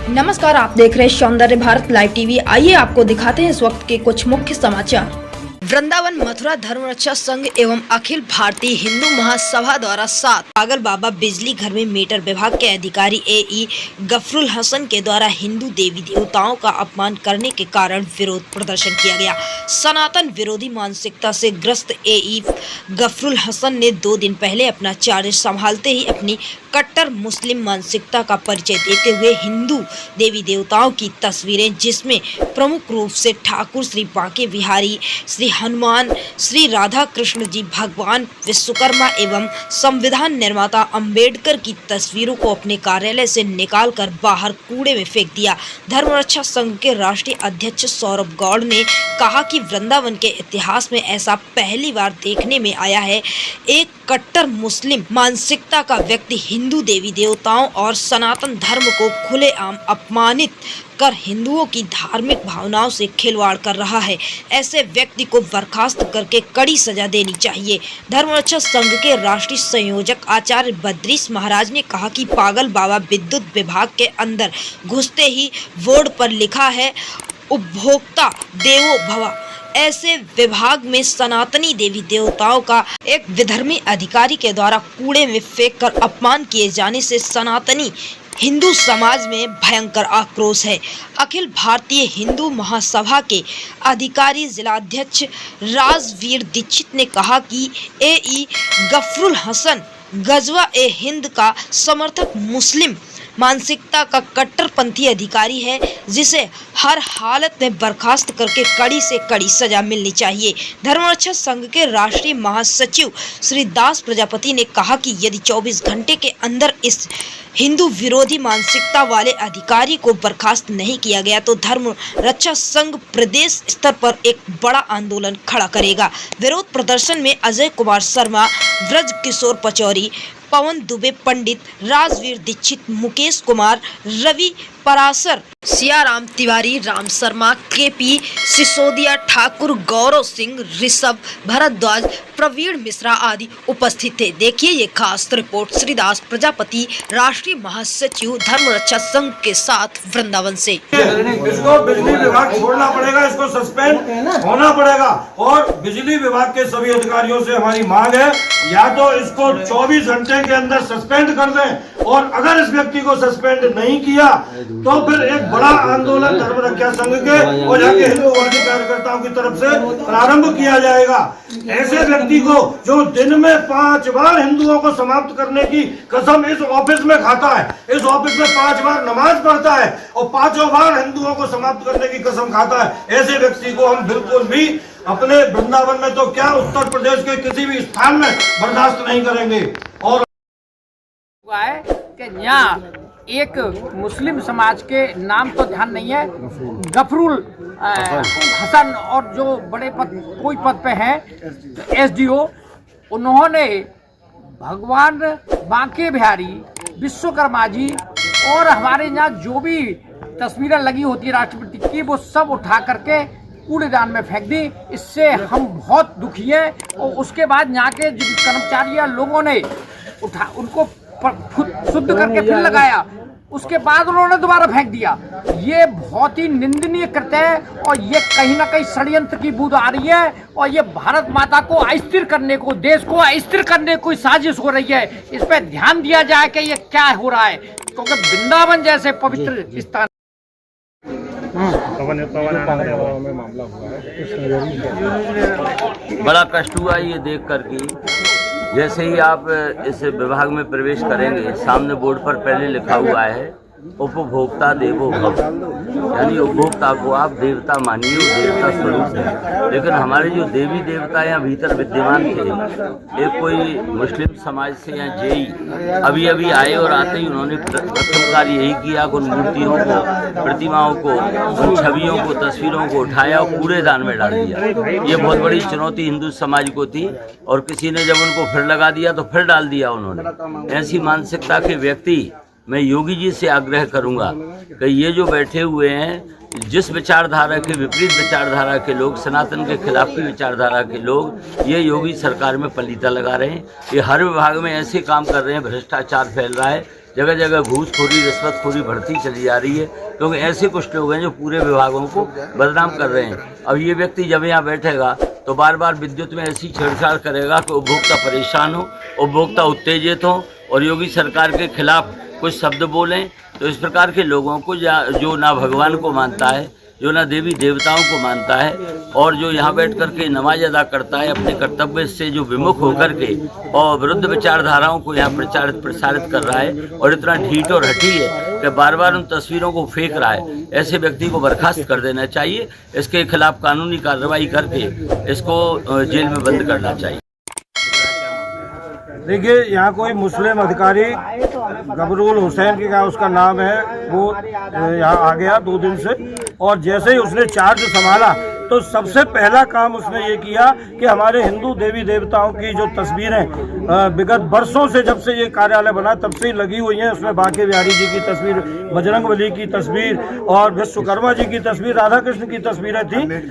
नमस्कार, आप देख रहे हैं सौंदर्य भारत लाइव टीवी। आइए आपको दिखाते हैं इस वक्त के कुछ मुख्य समाचार। वृंदावन मथुरा धर्म रक्षा संघ एवं अखिल भारतीय हिंदू महासभा द्वारा 7 पागल बाबा बिजली घर में मीटर विभाग के अधिकारी एई गफरुल हसन के द्वारा हिंदू देवी देवताओं का अपमान करने के कारण विरोध प्रदर्शन किया गया। सनातन विरोधी मानसिकता से ग्रस्त एई गफरुल हसन ने 2 दिन पहले अपना चार्ज संभालते ही अपनी कट्टर मुस्लिम मानसिकता का परिचय देते हुए हिंदू देवी देवताओं की तस्वीरें, जिसमें प्रमुख रूप से ठाकुर श्री बांके बिहारी, श्री हनुमान, श्री राधा कृष्ण जी भगवान विश्वकर्मा एवं संविधान निर्माता अंबेडकर की तस्वीरों को अपने कार्यालय से निकालकर बाहर कूड़े में फेंक दिया। धर्मरक्षा संघ के राष्ट्रीय अध्यक्ष सौरभ गौड़ ने कहा कि वृंदावन के इतिहास में ऐसा पहली बार देखने में आया है। एक कट्टर मुस्लिम मानसिकता का व्यक्ति हिंदू देवी देवताओं और सनातन धर्म को खुलेआम अपमानित कर हिंदुओं की धार्मिक भावनाओं से खिलवाड़ कर रहा है। ऐसे व्यक्ति को बर्खास्त करके कड़ी सजा देनी चाहिए। धर्मरक्षा संघ के राष्ट्रीय संयोजक आचार्य बद्रीश महाराज ने कहा कि पागल बाबा विद्युत विभाग के अंदर घुसते ही बोर्ड पर लिखा है उपभोक्ता देवो भव। ऐसे विभाग में सनातनी देवी देवताओं का एक विधर्मी अधिकारी के द्वारा कूड़े में फेंककर अपमान किए जाने से सनातनी हिंदू समाज में भयंकर आक्रोश है। अखिल भारतीय हिंदू महासभा के अधिकारी जिलाध्यक्ष राजवीर दीक्षित ने कहा कि एई गफरुल हसन गजवा ए हिंद का समर्थक मुस्लिम मानसिकता का कट्टरपंथी अधिकारी है, जिसे हर हालत में बर्खास्त करके कड़ी से कड़ी सजा मिलनी चाहिए। धर्मरक्षा संघ के राष्ट्रीय महासचिव श्री दास प्रजापति ने कहा कि यदि 24 घंटे के अंदर इस हिंदू विरोधी मानसिकता वाले अधिकारी को बर्खास्त नहीं किया गया तो धर्म रक्षा संघ प्रदेश स्तर पर एक बड़ा आंदोलन खड़ा करेगा। विरोध प्रदर्शन में अजय कुमार शर्मा, ब्रज किशोर पचौरी, पवन दुबे, पंडित राजवीर दीक्षित, मुकेश कुमार, रवि परासर, सियाराम तिवारी, राम शर्मा, केपी सिसोदिया, ठाकुर गौरव सिंह, ऋषभ भारद्वाज, प्रवीण मिश्रा आदि उपस्थित थे। देखिए ये खास रिपोर्ट श्रीदास प्रजापति, राष्ट्रीय महासचिव धर्मरक्षा संघ के साथ वृंदावन से। इसको बिजली विभाग छोड़ना पड़ेगा, इसको सस्पेंड होना पड़ेगा और बिजली विभाग के सभी अधिकारियों से हमारी मांग है या तो इसको 24 घंटे के अंदर सस्पेंड कर दें और अगर इस व्यक्ति को सस्पेंड नहीं किया तो फिर एक बड़ा आंदोलन धर्म रक्षा संघ के और यहाँ के हिंदूवादी कार्यकर्ताओं की तरफ से प्रारंभ किया जाएगा। ऐसे व्यक्ति को जो दिन में 5 बार हिंदुओं को समाप्त करने की कसम इस ऑफिस में खाता है, इस ऑफिस में 5 बार नमाज पढ़ता है और 5 बार हिंदुओं को समाप्त करने की कसम खाता है, ऐसे व्यक्ति को हम बिल्कुल भी अपने वृंदावन में तो क्या उत्तर प्रदेश के किसी भी स्थान में बर्दाश्त नहीं करेंगे। और कि यहाँ एक मुस्लिम समाज के नाम तो ध्यान नहीं है, गफरुल हसन और जो बड़े पद कोई पद पे हैं एसडीओ, उन्होंने भगवान बांके बिहारी, विश्वकर्मा जी और हमारे यहाँ जो भी तस्वीरें लगी होती है राष्ट्रपति की, वो सब उठा करके कूड़ेदान में फेंक दी। इससे हम बहुत दुखी हैं। और उसके बाद यहाँ के जो कर्मचारी या लोगों ने उनको शुद्ध करके फिर लगाया, उसके बाद उन्होंने दोबारा फेंक दिया। ये बहुत ही निंदनीय कृत्य है और ये कहीं ना कहीं षड्यंत्र की बूंद आ रही है और ये भारत माता को अस्थिर करने को, देश को अस्थिर करने की साजिश हो रही है। इस पर ध्यान दिया जाए कि ये क्या हो रहा है, क्योंकि वृंदावन जैसे पवित्र स्थान बड़ा कष्ट हुआ ये देख करके। जैसे ही आप इस विभाग में प्रवेश करेंगे, सामने बोर्ड पर पहले लिखा हुआ है उपभोक्ता देवो भव, यानी उपभोक्ता को आप देवता मानिए, देवता स्वरूप है। लेकिन हमारे जो देवी देवता यहाँ भीतर विद्यमान थे, एक कोई मुस्लिम समाज से यहाँ जेई अभी अभी आए और आते ही उन्होंने प्रथम कार्य यही किया कि उन मूर्तियों को, प्रतिमाओं को, उन छवियों को, तस्वीरों को उठाया और कूड़ेदान में डाल दिया। ये बहुत बड़ी चुनौती हिंदू समाज को थी और किसी ने जब उनको फिर लगा दिया तो फिर डाल दिया उन्होंने। ऐसी मानसिकता के व्यक्ति मैं योगी जी से आग्रह करूंगा कि ये जो बैठे हुए हैं, जिस विचारधारा के विपरीत विचारधारा के लोग, सनातन के खिलाफ की विचारधारा के लोग, ये योगी सरकार में पलीता लगा रहे हैं। ये हर विभाग में ऐसे काम कर रहे हैं, भ्रष्टाचार फैल रहा है। जगह जगह घूसखोरी रिश्वतखोरी बढ़ती चली जा रही है, क्योंकि ऐसे कुछ लोग हैं जो पूरे विभागों को बदनाम कर रहे हैं। अब ये व्यक्ति जब यहाँ बैठेगा तो बार बार विद्युत में ऐसी छेड़छाड़ करेगा कि उपभोक्ता परेशान हो, उपभोक्ता उत्तेजित हो और योगी सरकार के खिलाफ कुछ शब्द बोलें। तो इस प्रकार के लोगों को जो ना भगवान को मानता है, जो ना देवी देवताओं को मानता है और जो यहाँ बैठ कर के नमाज अदा करता है, अपने कर्तव्य से जो विमुख होकर के और विरुद्ध विचारधाराओं को यहाँ प्रसारित कर रहा है और इतना ढीठ और हठी है कि बार बार उन तस्वीरों को फेंक रहा है, ऐसे व्यक्ति को बर्खास्त कर देना चाहिए। इसके खिलाफ कानूनी कार्रवाई करके इसको जेल में बंद करना चाहिए। देखिए, यहाँ कोई मुस्लिम अधिकारी गफरूल हुसैन की क्या उसका नाम है, वो यहाँ आ गया 2 दिन से, और जैसे ही उसने चार्ज संभाला तो सबसे पहला काम उसने ये किया कि हमारे हिंदू देवी देवताओं की जो तस्वीरें विगत वर्षों से, जब से ये कार्यालय बना तब से ही लगी हुई हैं, उसमें बांके बिहारी जी की तस्वीर, बजरंगबली की तस्वीर और विश्वकर्मा जी की तस्वीर, राधा कृष्ण की तस्वीरें थी,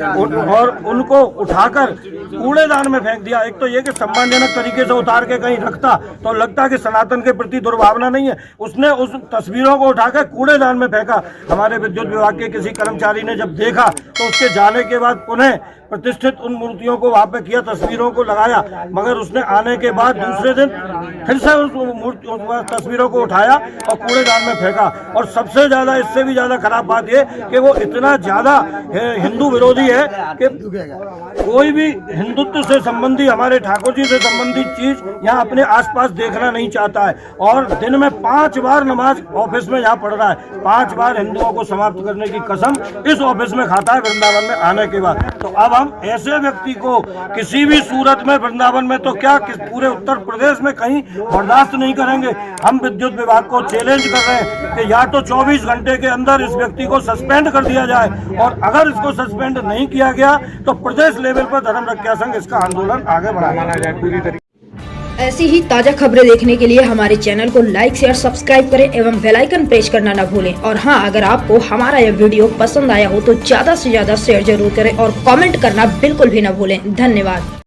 और उनको उठाकर कूड़ेदान में फेंक दिया। एक तो ये कि सम्मानजनक तरीके से उतार के कहीं रखता तो लगता कि सनातन के प्रति दुर्भावना नहीं है, उसने उस तस्वीरों को उठाकर कूड़ेदान में फेंका। हमारे विद्युत विभाग के किसी कर्मचारी ने जब देखा तो उसके जाने के बाद पुनः प्रतिष्ठित उन मूर्तियों को वहां पे किया, तस्वीरों को लगाया, मगर उसने आने के बाद दूसरे दिन फिर से उस तस्वीरों को उठाया और कूड़ेदान में फेंका। और सबसे ज्यादा, इससे भी ज्यादा खराब बात यह कि वो इतना ज्यादा हिंदू विरोधी है कि कोई भी हिंदुत्व से संबंधी, हमारे ठाकुर जी से संबंधित चीज यहाँ अपने आसपास देखना नहीं चाहता है। और दिन में 5 बार नमाज ऑफिस में यहाँ पढ़ रहा है, 5 बार हिंदुओं को समाप्त करने की कसम इस ऑफिस में खाता है वृंदावन में आने के बाद। तो अब हम ऐसे व्यक्ति को किसी भी सूरत में वृंदावन में तो क्या पूरे उत्तर प्रदेश में कहीं बर्दाश्त नहीं करेंगे। हम विद्युत विभाग को चैलेंज कर रहे हैं कि या तो 24 घंटे के अंदर इस व्यक्ति को सस्पेंड कर दिया जाए, और अगर इसको सस्पेंड नहीं किया गया तो प्रदेश लेवल पर धर्म रक्षा संघ इसका आंदोलन आगे बढ़ाया जाए पूरी तरीके। ऐसी ही ताजा खबरें देखने के लिए हमारे चैनल को लाइक, शेयर, सब्सक्राइब करें एवं बेल आइकन प्रेस करना न भूलें। और हाँ, अगर आपको हमारा यह वीडियो पसंद आया हो तो ज्यादा से ज्यादा शेयर जरूर करें और कमेंट करना बिल्कुल भी न भूलें। धन्यवाद।